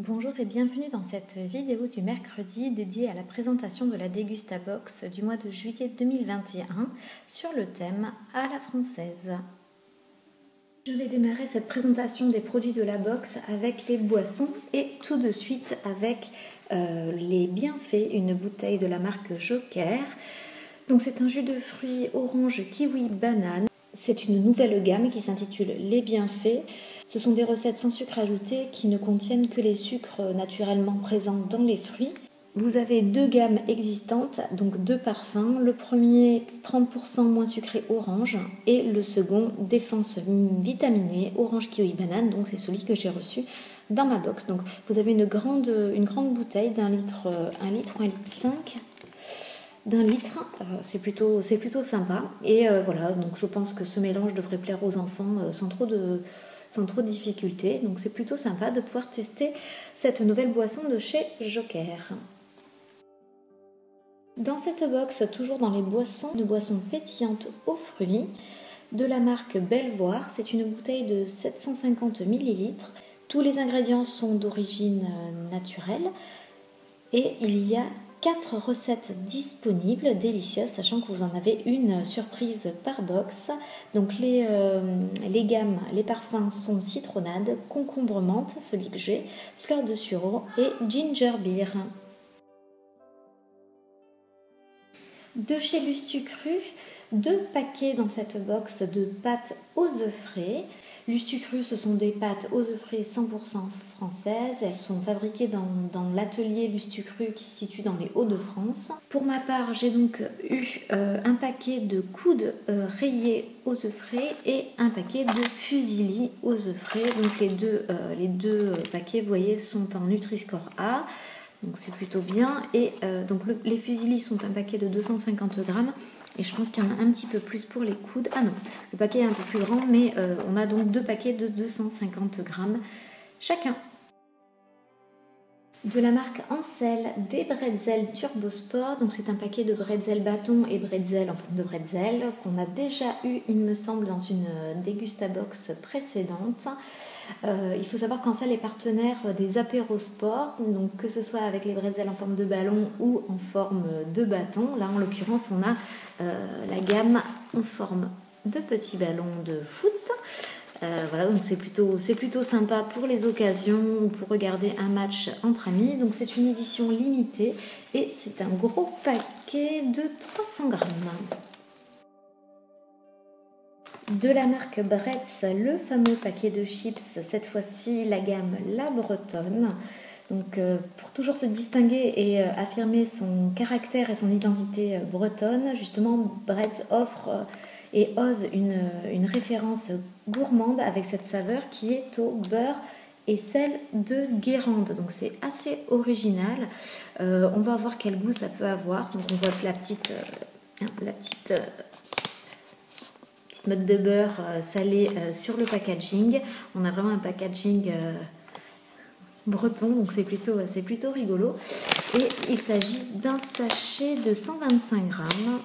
Bonjour et bienvenue dans cette vidéo du mercredi dédiée à la présentation de la Dégustabox du mois de juillet 2021 sur le thème à la française. Je vais démarrer cette présentation des produits de la box avec les boissons et tout de suite avec les bienfaits, une bouteille de la marque Joker. Donc c'est un jus de fruits orange, kiwi, banane. C'est une nouvelle gamme qui s'intitule Les Bienfaits. Ce sont des recettes sans sucre ajouté qui ne contiennent que les sucres naturellement présents dans les fruits. Vous avez deux gammes existantes, donc deux parfums. Le premier 30% moins sucré orange et le second défense vitaminée orange kiwi banane, donc c'est celui que j'ai reçu dans ma box. Donc vous avez une grande bouteille d'un litre, 1 litre ou 1 litre 5 d'un litre, c'est plutôt sympa et voilà, donc je pense que ce mélange devrait plaire aux enfants sans trop de difficultés, donc c'est plutôt sympa de pouvoir tester cette nouvelle boisson de chez Joker. Dans cette box, toujours dans les boissons, de boissons pétillantes aux fruits de la marque Belvoir, c'est une bouteille de 750 ml. Tous les ingrédients sont d'origine naturelle et il y a 4 recettes disponibles, délicieuses, sachant que vous en avez une surprise par box. Donc les gammes, les parfums sont citronnade, concombre menthe, celui que j'ai, fleur de sureau et ginger beer. De chez Lustucru, 2 paquets dans cette box de pâtes aux œufs frais. Lustucru, ce sont des pâtes aux œufs frais 100% françaises. Elles sont fabriquées dans l'atelier Lustucru qui se situe dans les Hauts-de-France. Pour ma part, j'ai donc eu un paquet de coudes rayés aux œufs frais et un paquet de fusilli aux œufs frais. Donc les deux paquets, vous voyez, sont en Nutri-Score A. Donc c'est plutôt bien. Et donc les fusillis sont un paquet de 250 grammes. Et je pense qu'il y en a un petit peu plus pour les coudes. Ah non, le paquet est un peu plus grand, mais on a donc 2 paquets de 250 grammes chacun. De la marque Ancel, des bretzels Turbo Sport. Donc c'est un paquet de bretzels bâton et bretzels en forme de bretzel qu'on a déjà eu, il me semble, dans une Dégustabox précédente. Il faut savoir qu'Ancel est partenaire des apéros sport, donc que ce soit avec les bretzels en forme de ballon ou en forme de bâton. Là en l'occurrence on a la gamme en forme de petits ballons de foot. Voilà, donc c'est plutôt sympa pour les occasions ou pour regarder un match entre amis. Donc c'est une édition limitée et c'est un gros paquet de 300 grammes. De la marque Bretz, le fameux paquet de chips, cette fois-ci la gamme La Bretonne. Donc pour toujours se distinguer et affirmer son caractère et son identité bretonne, justement Bretz offre et ose une référence gourmande avec cette saveur qui est au beurre et sel de Guérande. Donc c'est assez original. On va voir quel goût ça peut avoir. Donc on voit la petite note de beurre salé sur le packaging. On a vraiment un packaging breton, donc c'est plutôt rigolo. Et il s'agit d'un sachet de 125 grammes.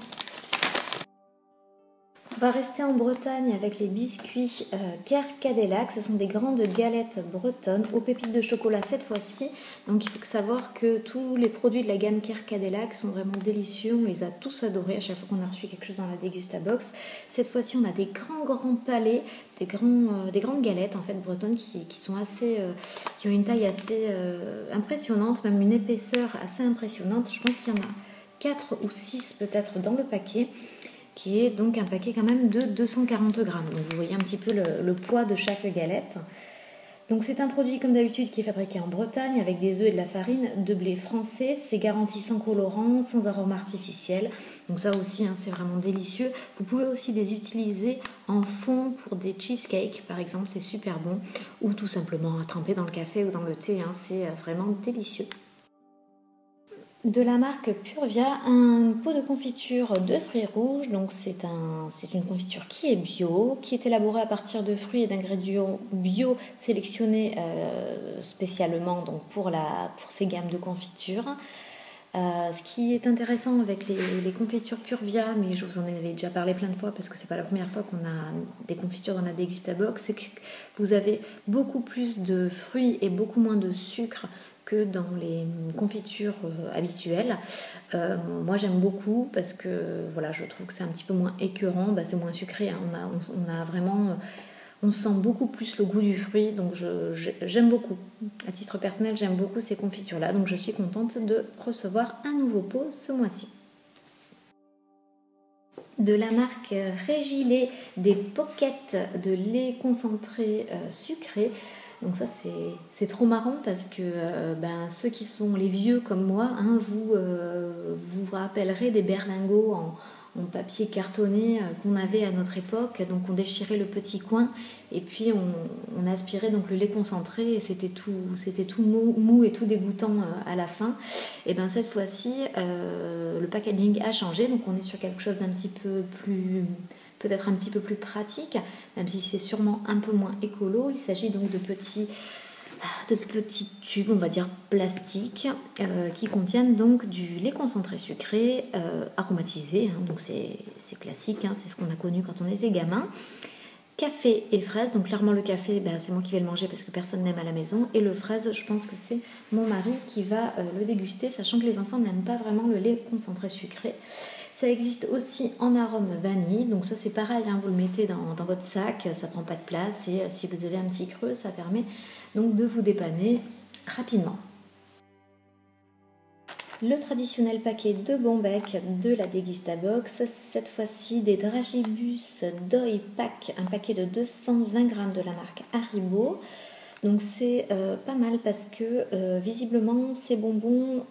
On va rester en Bretagne avec les biscuits Kerkadelac. Ce sont des grandes galettes bretonnes aux pépites de chocolat cette fois-ci. Donc il faut savoir que tous les produits de la gamme Kerkadelac sont vraiment délicieux. On les a tous adorés à chaque fois qu'on a reçu quelque chose dans la Dégustabox. Cette fois-ci, on a des grands palets, des grandes galettes en fait bretonnes qui sont qui ont une taille assez impressionnante, même une épaisseur assez impressionnante. Je pense qu'il y en a 4 ou 6 peut-être dans le paquet, qui est donc un paquet quand même de 240 grammes. Donc vous voyez un petit peu le poids de chaque galette. Donc c'est un produit comme d'habitude qui est fabriqué en Bretagne avec des œufs et de la farine de blé français. C'est garanti sans colorant, sans arôme artificiel. Donc ça aussi, c'est vraiment délicieux. Vous pouvez aussi les utiliser en fond pour des cheesecakes par exemple, c'est super bon. Ou tout simplement à tremper dans le café ou dans le thé, c'est vraiment délicieux. De la marque Purvia, un pot de confiture de fruits rouges. Donc c'est une confiture qui est bio, qui est élaborée à partir de fruits et d'ingrédients bio sélectionnés spécialement donc pour ces gammes de confiture. Ce qui est intéressant avec les confitures Purvia, mais je vous en avais déjà parlé plein de fois parce que c'est pas la première fois qu'on a des confitures dans la Degustabox, c'est que vous avez beaucoup plus de fruits et beaucoup moins de sucre que dans les confitures habituelles. Moi j'aime beaucoup parce que voilà, je trouve que c'est un petit peu moins écœurant, c'est moins sucré, hein. On a vraiment... On sent beaucoup plus le goût du fruit, donc j'aime beaucoup. À titre personnel, j'aime beaucoup ces confitures-là, donc je suis contente de recevoir un nouveau pot ce mois-ci. De la marque Régilait, des pockets de lait concentré sucré. Donc ça c'est trop marrant parce que ceux qui sont les vieux comme moi, hein, vous rappellerez des berlingots en papier cartonné qu'on avait à notre époque. Donc on déchirait le petit coin et puis on aspirait donc le lait concentré et c'était tout mou et tout dégoûtant à la fin. Et bien cette fois-ci le packaging a changé, donc on est sur quelque chose d'un petit peu plus, peut-être un petit peu plus pratique, même si c'est sûrement un peu moins écolo. Il s'agit donc de petits tubes, on va dire plastiques, qui contiennent donc du lait concentré sucré aromatisé, hein, donc c'est classique, hein, c'est ce qu'on a connu quand on était gamin. Café et fraises, donc clairement le café, c'est moi qui vais le manger parce que personne n'aime à la maison, et le fraise, je pense que c'est mon mari qui va le déguster, sachant que les enfants n'aiment pas vraiment le lait concentré sucré. Ça existe aussi en arôme vanille, donc ça c'est pareil, hein, vous le mettez dans votre sac, ça prend pas de place et si vous avez un petit creux, ça permet donc de vous dépanner rapidement. Le traditionnel paquet de Bombec de la Degustabox, cette fois-ci des Dragibus Doi Pack, un paquet de 220 grammes de la marque Haribo. Donc c'est pas mal parce que visiblement ces bonbons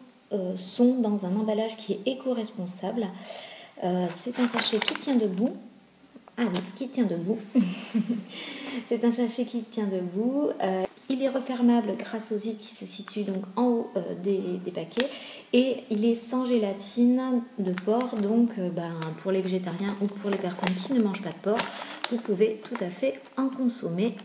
sont dans un emballage qui est éco-responsable. C'est un sachet qui tient debout. Ah oui, qui tient debout. C'est un sachet qui tient debout. Il est refermable grâce au zip qui se situe donc en haut des paquets. Et il est sans gélatine de porc. Donc pour les végétariens ou pour les personnes qui ne mangent pas de porc, vous pouvez tout à fait en consommer.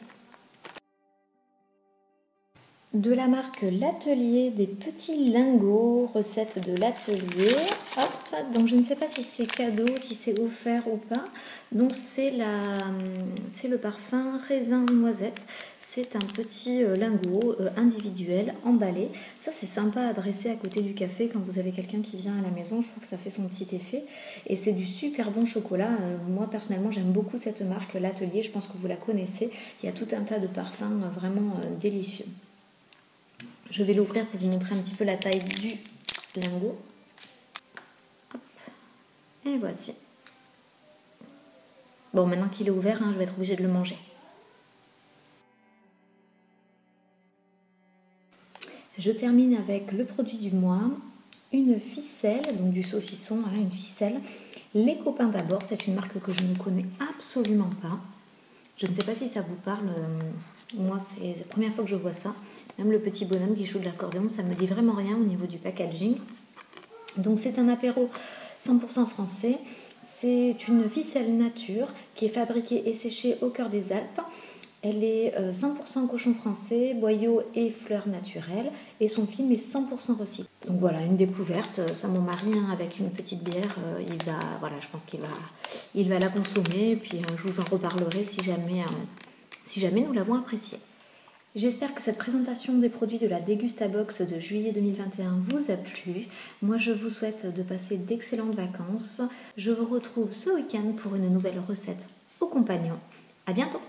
De la marque L'Atelier, des petits lingots, recette de l'atelier. Hop, donc je ne sais pas si c'est cadeau, si c'est offert ou pas. Donc c'est le parfum raisin noisette. C'est un petit lingot individuel emballé. Ça c'est sympa à dresser à côté du café quand vous avez quelqu'un qui vient à la maison. Je trouve que ça fait son petit effet. Et c'est du super bon chocolat. Moi personnellement j'aime beaucoup cette marque L'Atelier. Je pense que vous la connaissez. Il y a tout un tas de parfums vraiment délicieux. Je vais l'ouvrir pour vous montrer un petit peu la taille du lingot. Hop. Et voici. Bon, maintenant qu'il est ouvert, je vais être obligée de le manger. Je termine avec le produit du mois, une ficelle, donc du saucisson, une ficelle. Les copains d'abord, c'est une marque que je ne connais absolument pas. Je ne sais pas si ça vous parle. Moi, c'est la première fois que je vois ça. Même le petit bonhomme qui joue de l'accordéon, ça ne me dit vraiment rien au niveau du packaging. Donc c'est un apéro 100% français. C'est une ficelle nature qui est fabriquée et séchée au cœur des Alpes. Elle est 100% cochon français, boyaux et fleurs naturelles. Et son film est 100% recyclé. Donc voilà, une découverte. Ça, mon mari, avec une petite bière, je pense qu'il va la consommer. Et puis je vous en reparlerai si jamais nous l'avons apprécié. J'espère que cette présentation des produits de la Degustabox de juillet 2021 vous a plu. Moi, je vous souhaite de passer d'excellentes vacances. Je vous retrouve ce week-end pour une nouvelle recette au compagnon. À bientôt!